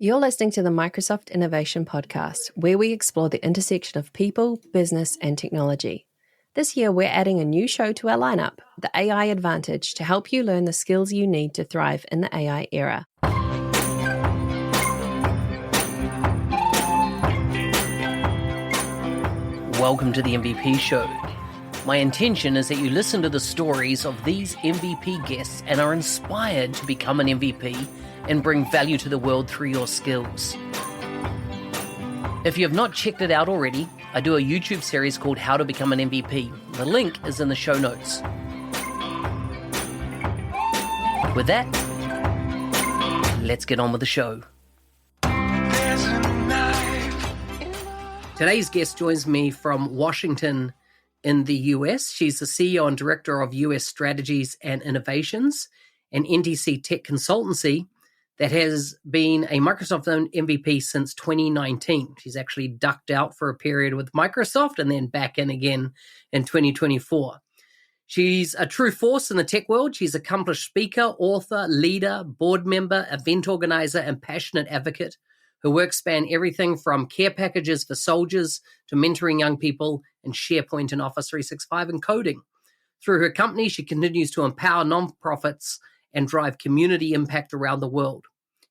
You're listening to the Microsoft Innovation Podcast, where we explore the intersection of people, business, and technology. This year, we're adding a new show to our lineup, The AI Advantage, to help you learn the skills you need to thrive in the AI era. Welcome to the MVP Show. My intention is that you listen to the stories of these MVP guests and are inspired to become an MVP and bring value to the world through your skills. If you have not checked it out already, I do a YouTube series called How to Become an MVP. The link is in the show notes. With that, let's get on with the show. Today's guest joins me from Washington in the US. She's the CEO and Director of US Strategies and Innovations, an NTC tech consultancy that has been a Microsoft-owned MVP since 2019. She's actually ducked out for a period with Microsoft and then back in again in 2024. She's a true force in the tech world. She's an accomplished speaker, author, leader, board member, event organizer, and passionate advocate. Her work span everything from care packages for soldiers to mentoring young people in SharePoint and Office 365 and coding. Through her company, she continues to empower nonprofits and drive community impact around the world.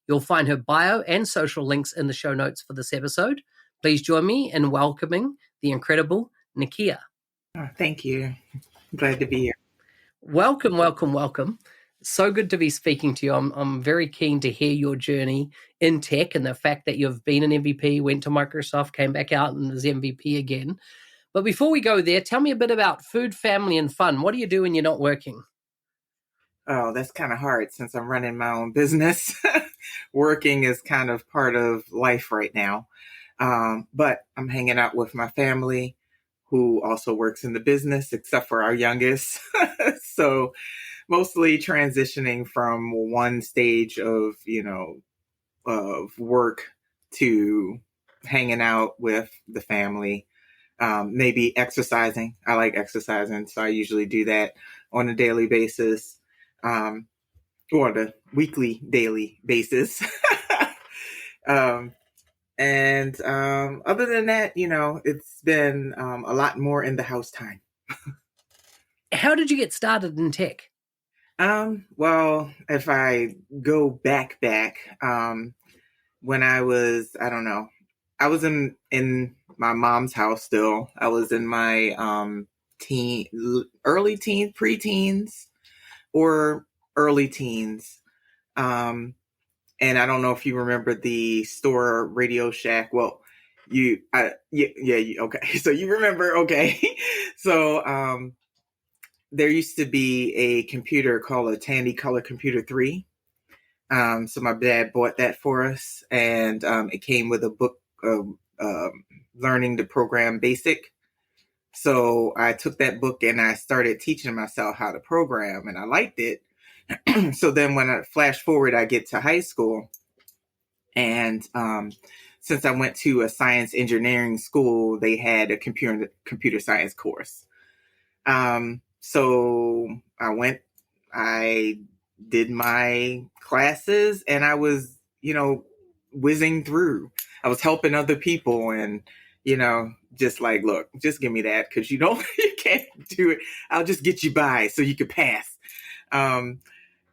You'll find her bio and social links in the show notes for this episode. Please join me in welcoming the incredible Nikkia. Oh, thank you. I'm glad to be here. Welcome, welcome, welcome. So good to be speaking to you. I'm very keen to hear your journey in tech and the fact that you've been an MVP, went to Microsoft, came back out and was MVP again. But before we go there, tell me a bit about food, family, and fun. What do you do when you're not working? Oh, that's kind of hard since I'm running my own business. Working is kind of part of life right now. But I'm hanging out with my family who also works in the business, except for our youngest. So mostly transitioning from one stage of, of work to hanging out with the family, maybe exercising. I like exercising, so I usually do that on a daily basis. Or the weekly, daily basis. Other than that, it's been a lot more in the house time. How did you get started in tech? Well, if I go back, when I was, I was in my mom's house still. I was in my early teens, preteens, or early teens. And I don't know if you remember the store Radio Shack. Well, okay. So you remember, okay. So, there used to be a computer called a Tandy Color Computer 3. So my dad bought that for us, and it came with a book of learning to program BASIC. So I took that book and I started teaching myself how to program, and I liked it. So then when I flash forward, I get to high school, and since I went to a science engineering school, they had a computer science course. So I did my classes, and I was, whizzing through. I was helping other people, and, just like, look, just give me that, because you can't do it. I'll just get you by so you could pass.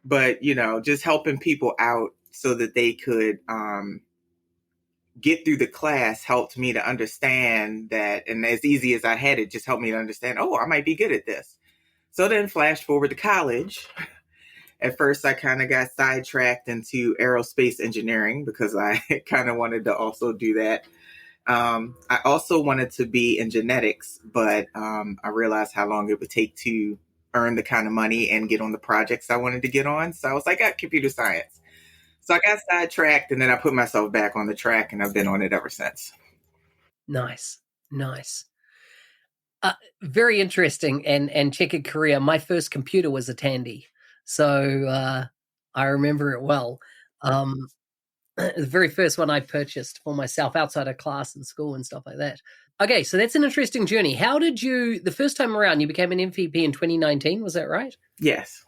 But, just helping people out so that they could get through the class helped me to understand that. And as easy as I had it, just helped me to understand, oh, I might be good at this. So then flash forward to college. At first, I kind of got sidetracked into aerospace engineering because I kind of wanted to also do that. I also wanted to be in genetics, but I realized how long it would take to earn the kind of money and get on the projects I wanted to get on. So I was like, I got computer science. So I got sidetracked, and then I put myself back on the track, and I've been on it ever since. Nice. Very interesting and checkered career. My first computer was a Tandy, so I remember it well. The very first one I purchased for myself outside of class and school and stuff like that. Okay, so that's an interesting journey. How did the first time around, you became an MVP in 2019, was that right? Yes.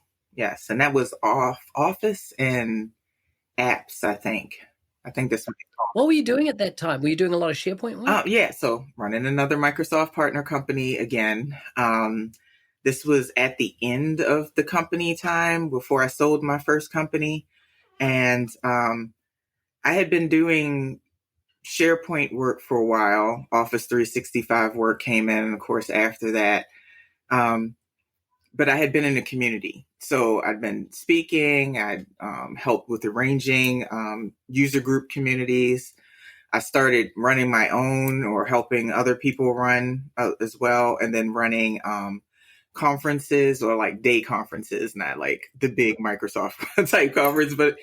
And that was Office and apps, I think. I think that's what they What were you doing at that time? Were you doing a lot of SharePoint work? Yeah, so running another Microsoft partner company again. This was at the end of the company time before I sold my first company. And I had been doing SharePoint work for a while. Office 365 work came in, and of course, after that. But I had been in the community. So I'd been speaking, I'd helped with arranging user group communities. I started running my own or helping other people run as well, and then running conferences or like day conferences, not like the big Microsoft type conference, but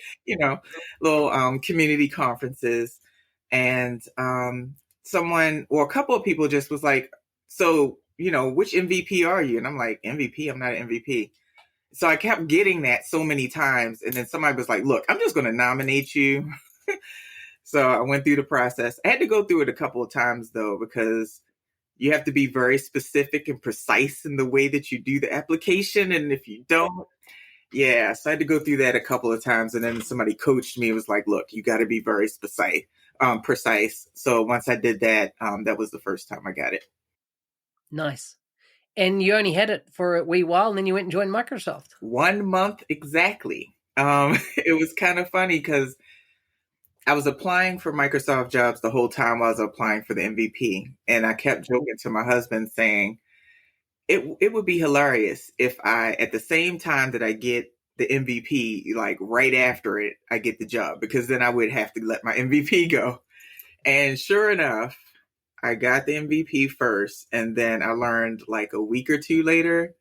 little community conferences. And someone or a couple of people just was like, so, which MVP are you? And I'm like, MVP? I'm not an MVP. So I kept getting that so many times. And then somebody was like, look, I'm just going to nominate you. So I went through the process. I had to go through it a couple of times, though, because you have to be very specific and precise in the way that you do the application. And if you don't, yeah, so I had to go through that a couple of times. And then somebody coached me. It was like, look, you got to be very precise. So once I did that, that was the first time I got it. Nice. And you only had it for a wee while, and then you went and joined Microsoft. 1 month exactly. It was kind of funny because I was applying for Microsoft jobs the whole time I was applying for the MVP. And I kept joking to my husband saying, it would be hilarious if I, at the same time that I get the MVP, like right after it, I get the job, because then I would have to let my MVP go. And sure enough, I got the MVP first. And then I learned like a week or two later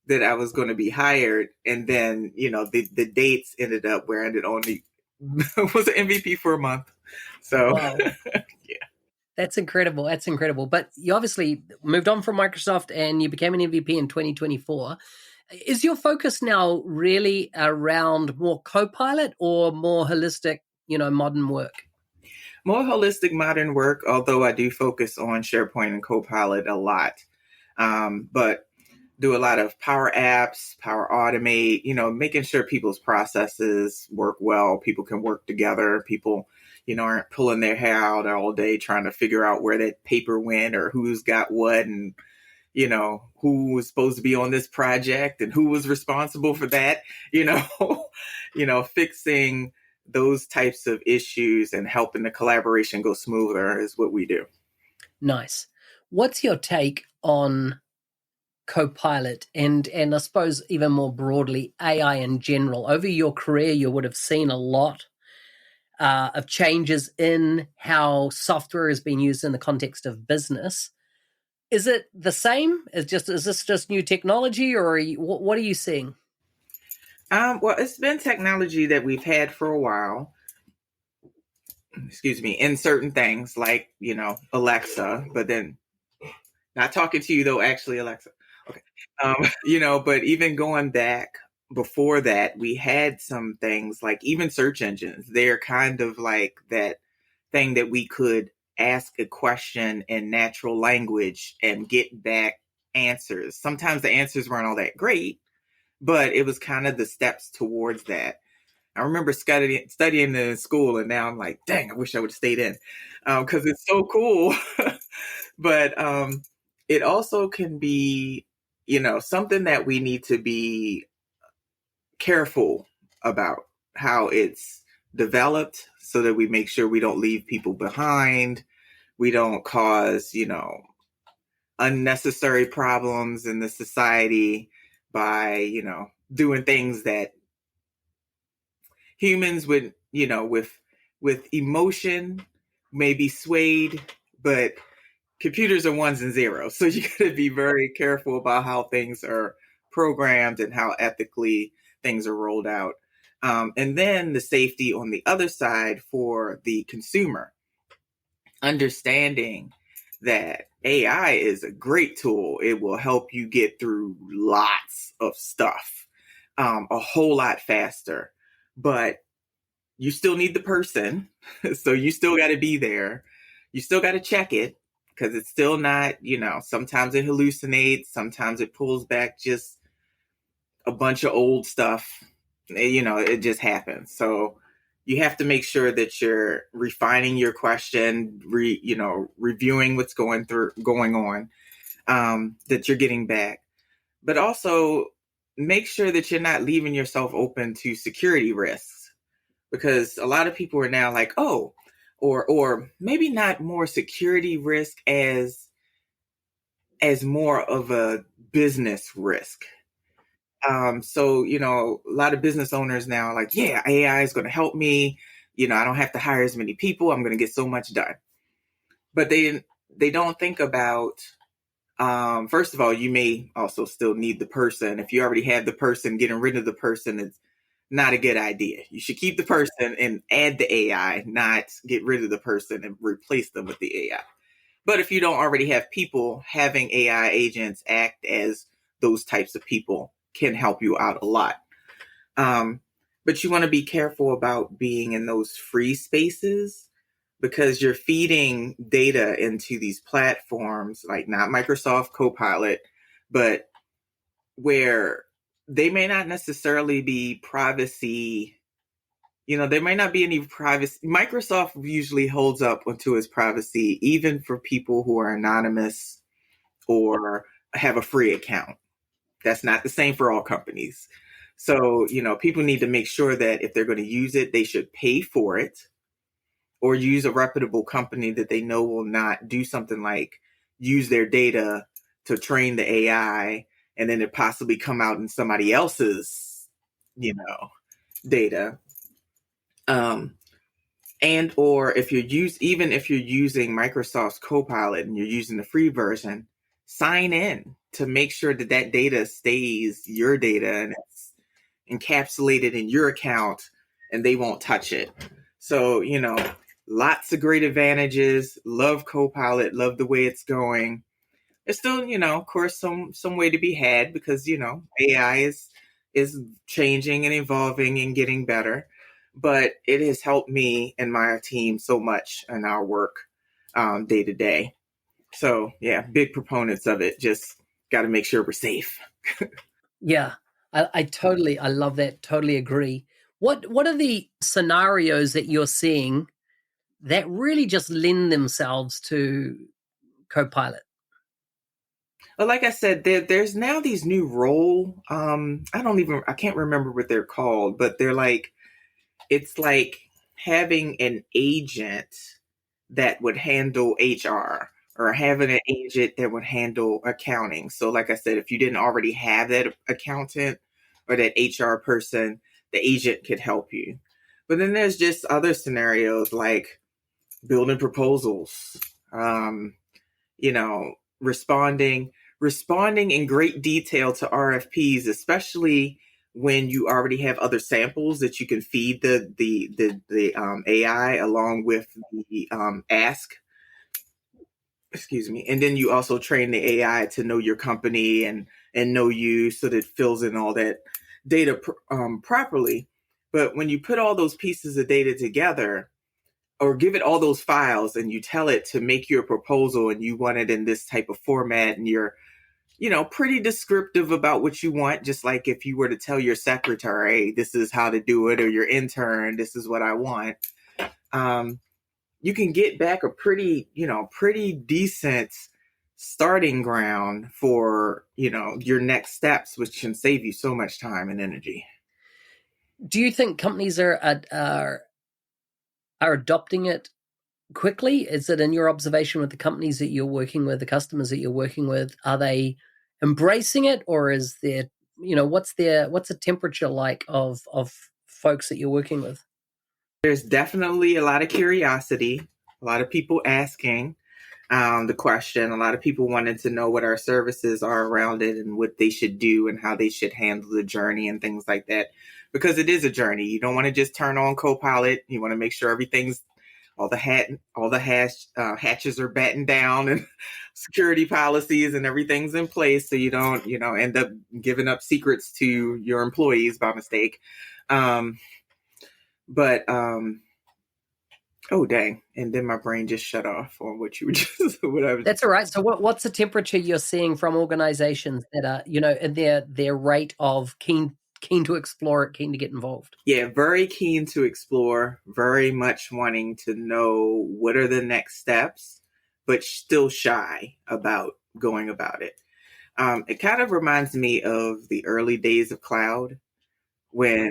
that I was going to be hired. And then, the dates ended up where I ended only was an MVP for a month. So, wow. Yeah. That's incredible. That's incredible. But you obviously moved on from Microsoft and you became an MVP in 2024. Is your focus now really around more Copilot or more holistic, modern work? More holistic modern work, although I do focus on SharePoint and Copilot a lot. But do a lot of Power Apps, Power Automate, making sure people's processes work well. People can work together. People, aren't pulling their hair out all day trying to figure out where that paper went or who's got what and, who was supposed to be on this project and who was responsible for that, fixing those types of issues and helping the collaboration go smoother is what we do. Nice. What's your take on Copilot and I suppose even more broadly AI in general? Over your career, you would have seen a lot of changes in how software is being used in the context of business. Is it the same? Is this just new technology, or what are you seeing? Well, it's been technology that we've had for a while. Excuse me, in certain things like Alexa, but then not talking to you though. Actually, Alexa. Okay. But even going back before that, we had some things like even search engines. They're kind of like that thing that we could ask a question in natural language and get back answers. Sometimes the answers weren't all that great, but it was kind of the steps towards that. I remember studying in school, and now I'm like, dang, I wish I would have stayed in because it's so cool. But it also can be something that we need to be careful about how it's developed so that we make sure we don't leave people behind. We don't cause, unnecessary problems in the society by, doing things that humans would, with emotion may be swayed, but computers are ones and zeros. So you got to be very careful about how things are programmed and how ethically things are rolled out. And then the safety on the other side for the consumer, understanding that AI is a great tool. It will help you get through lots of stuff a whole lot faster, but you still need the person. So you still got to be there. You still got to check it, because it's still not, sometimes it hallucinates, sometimes it pulls back just a bunch of old stuff. It just happens. So you have to make sure that you're refining your question, reviewing what's going on, that you're getting back. But also make sure that you're not leaving yourself open to security risks, because a lot of people are now like, oh, or maybe not more security risk as more of a business risk. So, a lot of business owners now are like, yeah, AI is going to help me. I don't have to hire as many people. I'm going to get so much done. But they don't think about, first of all, you may also still need the person. If you already have the person, getting rid of the person is not a good idea. You should keep the person and add the AI, not get rid of the person and replace them with the AI. But if you don't already have people, having AI agents act as those types of people can help you out a lot. But you want to be careful about being in those free spaces, because you're feeding data into these platforms, like not Microsoft Copilot, but where they may not necessarily be privacy. There might not be any privacy. Microsoft usually holds up onto its privacy, even for people who are anonymous or have a free account. That's not the same for all companies. So, people need to make sure that if they're going to use it, they should pay for it, or use a reputable company that they know will not do something like use their data to train the AI and then it possibly come out in somebody else's, data. And or if you're using Microsoft's Copilot and you're using the free version, sign in to make sure that data stays your data and it's encapsulated in your account and they won't touch it. So, lots of great advantages. Love Copilot, love the way it's going. There's still, of course, some way to be had, because, AI is changing and evolving and getting better. But it has helped me and my team so much in our work day to day. So, yeah, big proponents of it. Just got to make sure we're safe. Yeah, I love that. Totally agree. What are the scenarios that you're seeing that really just lend themselves to Copilot? Well, like I said, there's now these new role. I can't remember what they're called, but it's like having an agent that would handle HR, or having an agent that would handle accounting. So like I said, if you didn't already have that accountant or that HR person, the agent could help you. But then there's just other scenarios like building proposals, responding in great detail to RFPs, especially when you already have other samples that you can feed the AI along with the ask. Excuse me. And then you also train the AI to know your company and know you, so that it fills in all that data properly. But when you put all those pieces of data together, or give it all those files, and you tell it to make your proposal, and you want it in this type of format, and you're pretty descriptive about what you want, just like if you were to tell your secretary, this is how to do it, or your intern, this is what I want. You can get back a pretty decent starting ground for, your next steps, which can save you so much time and energy. Do you think companies are adopting it quickly? Is it, in your observation with the companies that you're working with, the customers that you're working with, are they embracing it, or is there, what's the temperature like of folks that you're working with? There's definitely a lot of curiosity, a lot of people asking the question, a lot of people wanted to know what our services are around it and what they should do and how they should handle the journey and things like that. Because it is a journey. You don't want to just turn on Copilot. You want to make sure everything's all the hatches are battened down and security policies and everything's in place, so you don't end up giving up secrets to your employees by mistake. Oh dang! And then my brain just shut off on what you were just. That's all right. So what's the temperature you're seeing from organizations that are, in their rate of keen keen to explore it, keen to get involved. Yeah, very keen to explore, very much wanting to know what are the next steps, but still shy about going about it. It kind of reminds me of the early days of cloud when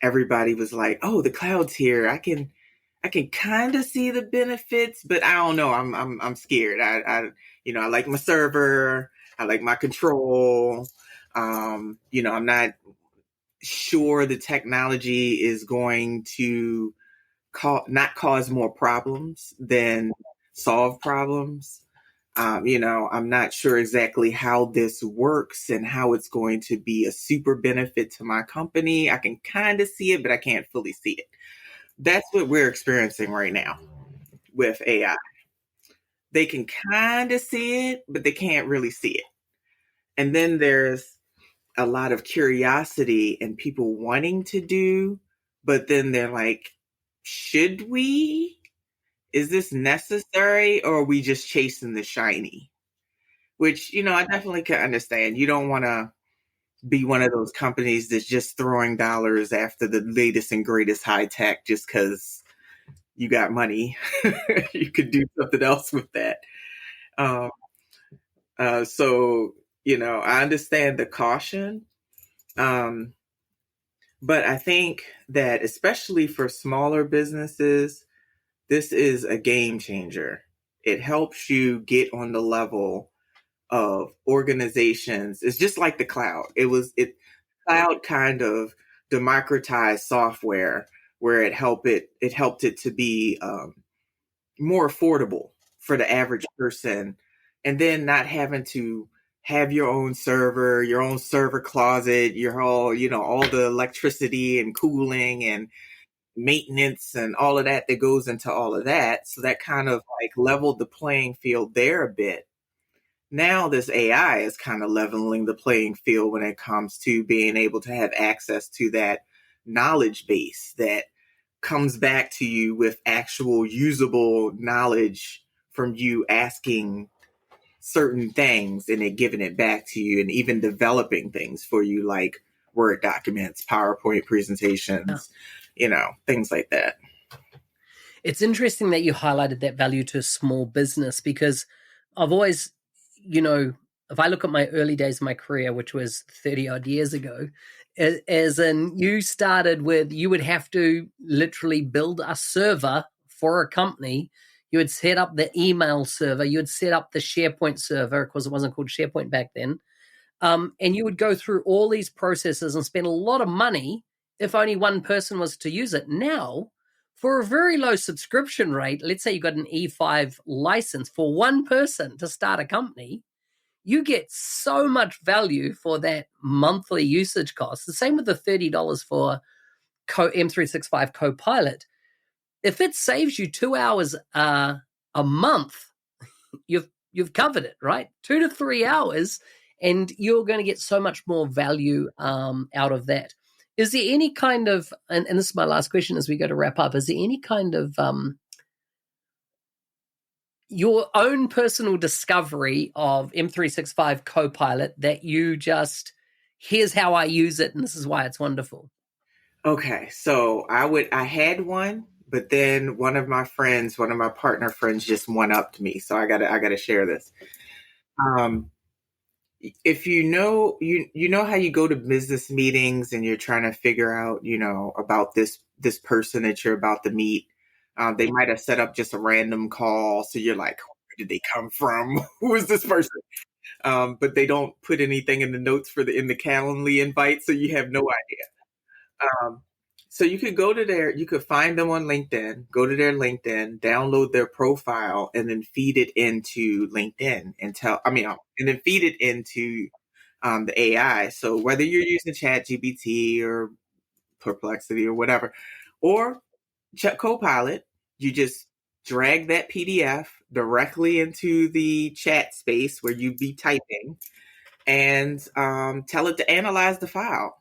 everybody was like, "Oh, the cloud's here. I can kind of see the benefits, but I don't know. I'm scared. I like my server. I like my control. I'm not sure the technology is going to not cause more problems than solve problems. I'm not sure exactly how this works and how it's going to be a super benefit to my company. I can kind of see it, but I can't fully see it. That's what we're experiencing right now with AI. They can kind of see it, but they can't really see it. And then there's a lot of curiosity and people wanting to do, but then they're like, should we? Is this necessary, or are we just chasing the shiny? Which, I definitely can understand. You don't want to be one of those companies that's just throwing dollars after the latest and greatest high tech just because you got money. You could do something else with that. Um, so, I understand the caution. Um, but I think that especially for smaller businesses, this is a game changer. It helps you get on the level of organizations. It's just like the cloud. Cloud kind of democratized software where it helped it to be more affordable for the average person, and then not having to have your own server closet, all the electricity and cooling and maintenance and all of that goes into all of that. So that kind of like leveled the playing field there a bit. Now this AI is kind of leveling the playing field when it comes to being able to have access to that knowledge base that comes back to you with actual usable knowledge from you asking certain things and it giving it back to you, and even developing things for you like Word documents, PowerPoint presentations, things like that. It's interesting that you highlighted that value to a small business, because I've always, if I look at my early days of my career, which was 30 odd years ago, as in you started with, you would have to literally build a server for a company. You would set up the email server, you would set up the SharePoint server, because it wasn't called SharePoint back then. And you would go through all these processes and spend a lot of money if only one person was to use it. Now, for a very low subscription rate, let's say you got an E5 license for one person to start a company, you get so much value for that monthly usage cost. The same with the $30 for M365 Copilot. If it saves you 2 hours a month, you've covered it, right? 2 to 3 hours, and you're going to get so much more value out of that. Is there any kind of, and this is my last question as we go to wrap up, is there any kind of your own personal discovery of M365 Copilot that you just, here's how I use it and this is why it's wonderful? Okay, so I had one, but then one of my partner friends just one-upped me. So I gotta share this. If you know how you go to business meetings and you're trying to figure out, about this person that you're about to meet. They might have set up just a random call. So you're like, where did they come from? Who is this person? But they don't put anything in the notes in the Calendly invite. So you have no idea. So you could find them on LinkedIn, go to their LinkedIn, download their profile, and then feed it into LinkedIn and then feed it into the AI. So whether you're using ChatGPT or Perplexity or whatever, or Copilot, you just drag that PDF directly into the chat space where you'd be typing, and tell it to analyze the file.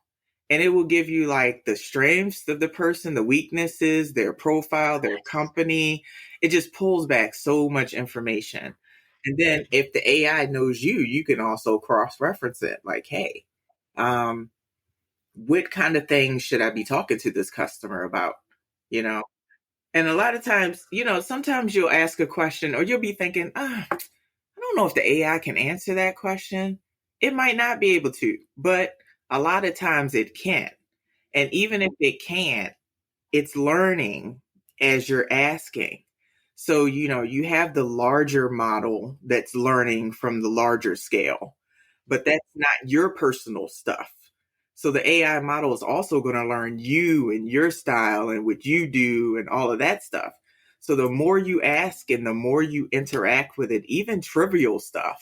And it will give you like the strengths of the person, the weaknesses, their profile, their company. It just pulls back so much information. And then if the AI knows you, you can also cross-reference it. Like, hey, what kind of things should I be talking to this customer about? You know, and a lot of times, sometimes you'll ask a question or you'll be thinking, I don't know if the AI can answer that question. It might not be able to, but a lot of times it can. And even if it can't, it's learning as you're asking. So, you have the larger model that's learning from the larger scale, but that's not your personal stuff. So the AI model is also going to learn you and your style and what you do and all of that stuff. So the more you ask and the more you interact with it, even trivial stuff,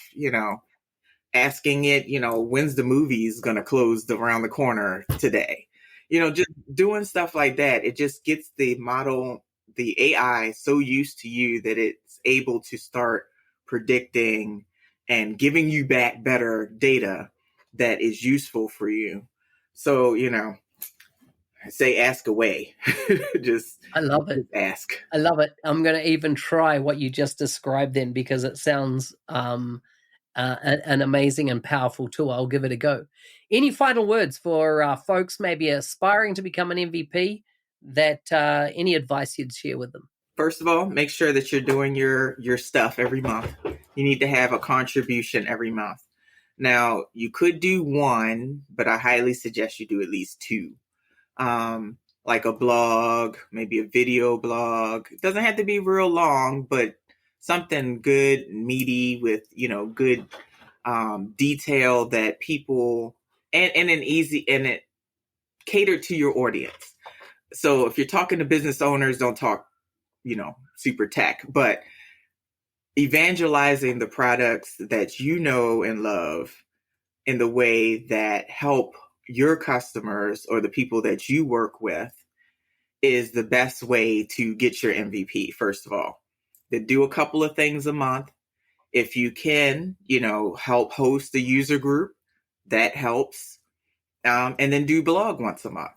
asking it, when's the movie's going to close around the corner today? Just doing stuff like that. It just gets the model, the AI so used to you that it's able to start predicting and giving you back better data that is useful for you. So, I say ask away. I love it. Just ask. I love it. I'm going to even try what you just described then, because it sounds an amazing and powerful tool. I'll give it a go. Any final words for folks maybe aspiring to become an MVP? That any advice you'd share with them? First of all, make sure that you're doing your stuff every month. You need to have a contribution every month. Now, you could do one, but I highly suggest you do at least two. Like a blog, maybe a video blog. It doesn't have to be real long, but something good, meaty with, good detail that people, and it catered to your audience. So if you're talking to business owners, don't talk, super tech, but evangelizing the products that you know and love in the way that help your customers or the people that you work with is the best way to get your MVP, first of all. Then do a couple of things a month. If you can, help host a user group, that helps. And then do blog once a month.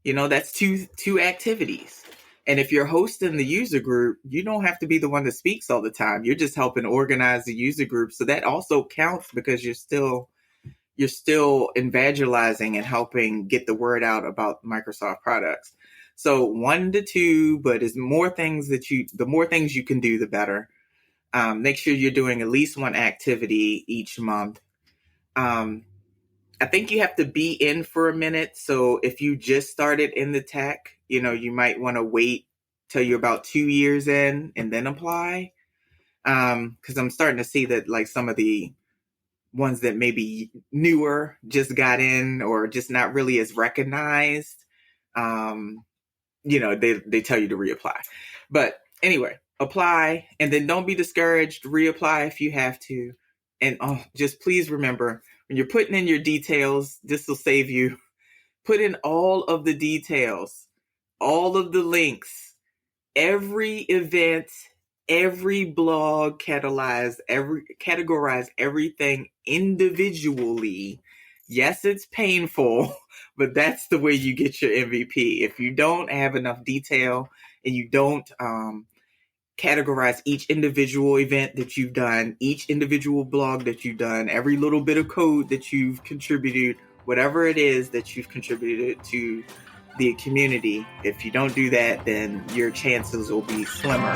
That's two activities. And if you're hosting the user group, you don't have to be the one that speaks all the time. You're just helping organize the user group. So that also counts because you're still evangelizing and helping get the word out about Microsoft products. So 1 to 2, but the more things you can do, the better. Make sure you're doing at least one activity each month. I think you have to be in for a minute. So if you just started in the tech, you might want to wait till you're about 2 years in and then apply. Because I'm starting to see that like some of the ones that maybe newer just got in or just not really as recognized, they tell you to reapply. But anyway, apply and then don't be discouraged. Reapply if you have to. And just please remember, when you're putting in your details, this will save you. Put in all of the details, all of the links, every event, every blog, categorize everything individually. Yes, it's painful, but that's the way you get your MVP. If you don't have enough detail and you don't categorize each individual event that you've done, each individual blog that you've done, every little bit of code that you've contributed, whatever it is that you've contributed to the community, if you don't do that, then your chances will be slimmer.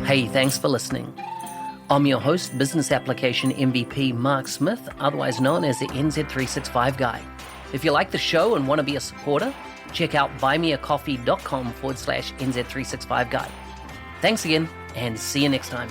Hey, thanks for listening. I'm your host, Business Application MVP Mark Smith, otherwise known as the NZ365 Guy. If you like the show and want to be a supporter, check out buymeacoffee.com/NZ365 Guy. Thanks again, and see you next time.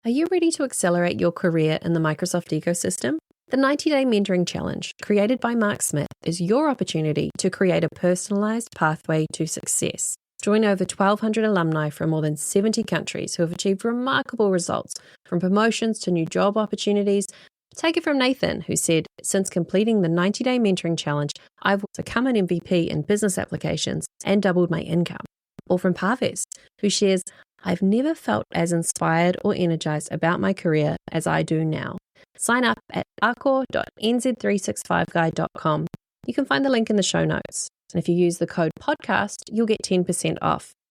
Are you ready to accelerate your career in the Microsoft ecosystem? The 90-Day Mentoring Challenge, created by Mark Smith, is your opportunity to create a personalized pathway to success. Join over 1,200 alumni from more than 70 countries who have achieved remarkable results, from promotions to new job opportunities. Take it from Nathan, who said, "Since completing the 90-day mentoring challenge, I've become an MVP in business applications and doubled my income." Or from Parves, who shares, "I've never felt as inspired or energized about my career as I do now." Sign up at arcor.nz365guide.com. You can find the link in the show notes. And if you use the code podcast, you'll get 10% off.